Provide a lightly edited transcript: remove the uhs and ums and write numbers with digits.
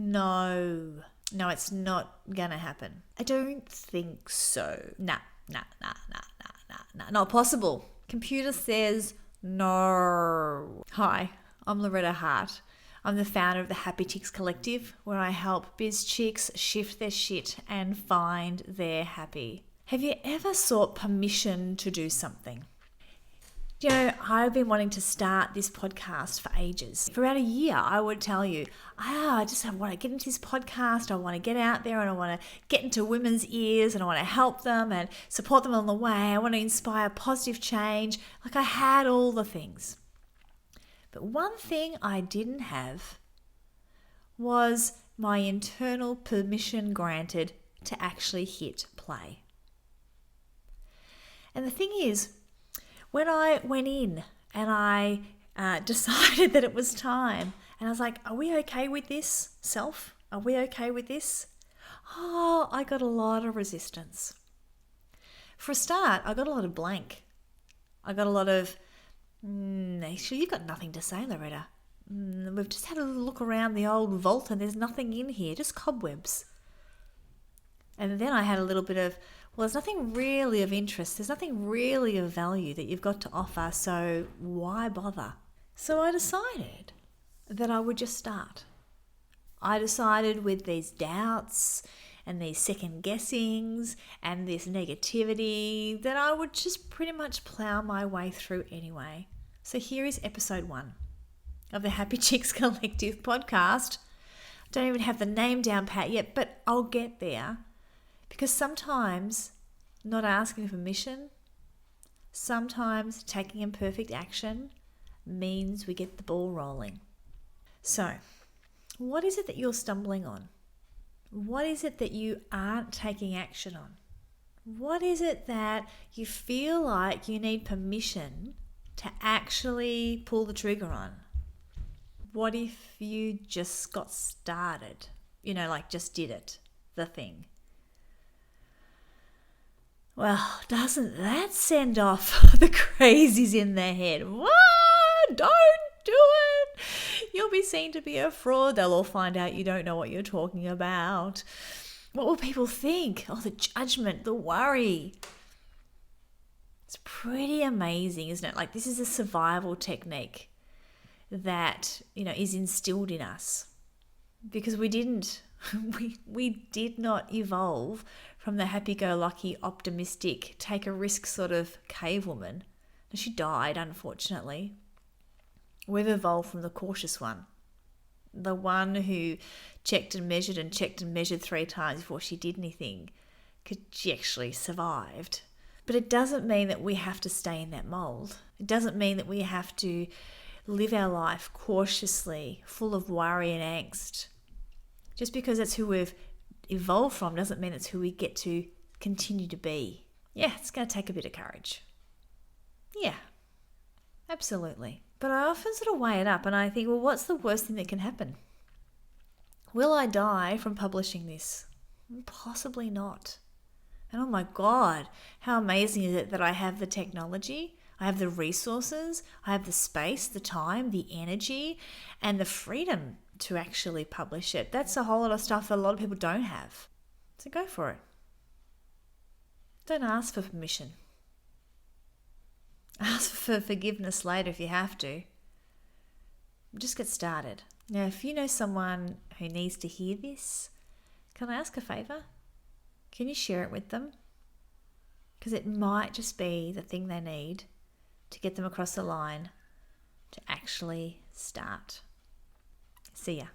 No, it's not going to happen. I don't think so. Nah, not possible. Computer says no. Hi, I'm Loretta Hart. I'm the founder of the Happy Chicks Collective, where I help biz chicks shift their shit and find their happy. Have you ever sought permission to do something? You know, I've been wanting to start this podcast for ages. For about a year, I would tell you, I want to get into this podcast. I want to get out there and I want to get into women's ears and I want to help them and support them on the way. I want to inspire positive change. Like, I had all the things. But one thing I didn't have was my internal permission granted to actually hit play. And the thing is, when I went in and I decided that it was time, and I was like, are we okay with this, self? Are we okay with this? Oh, I got a lot of resistance. For a start, I got a lot of blank. I got a lot of, actually, you've got nothing to say, Loretta. We've just had a look around the old vault and there's nothing in here, just cobwebs. And then I had a little bit of, well, there's nothing really of interest. There's nothing really of value that you've got to offer, so why bother? So I decided that I would just start. I decided with these doubts and these second guessings and this negativity that I would just pretty much plow my way through anyway. So here is episode 1 of the Happy Chicks Collective podcast. I don't even have the name down pat yet, but I'll get there. Because sometimes not asking permission, sometimes taking imperfect action means we get the ball rolling. So, what is it that you're stumbling on? What is it that you aren't taking action on? What is it that you feel like you need permission to actually pull the trigger on? What if you just got started? Like just did it, the thing. Well, doesn't that send off the crazies in their head? What? Don't do it. You'll be seen to be a fraud. They'll all find out you don't know what you're talking about. What will people think? Oh, the judgment, the worry. It's pretty amazing, isn't it? Like, this is a survival technique that, is instilled in us because we did not evolve from the happy-go-lucky, optimistic, take-a-risk sort of cave woman. She died, unfortunately. We've evolved from the cautious one, the one who checked and measured 3 times before she did anything, because she actually survived. But it doesn't mean that we have to stay in that mold. It doesn't mean that we have to live our life cautiously, full of worry and angst. Just because that's who we've evolved from doesn't mean it's who we get to continue to be. Yeah, it's going to take a bit of courage. Yeah, absolutely. But I often sort of weigh it up and I think, well, what's the worst thing that can happen? Will I die from publishing this? Possibly not. And oh my God, how amazing is it that I have the technology, I have the resources, I have the space, the time, the energy, and the freedom to actually publish it. That's a whole lot of stuff that a lot of people don't have. So go for it. Don't ask for permission. Ask for forgiveness later if you have to. Just get started. Now, if you know someone who needs to hear this, can I ask a favour? Can you share it with them? Because it might just be the thing they need to get them across the line to actually start. See ya.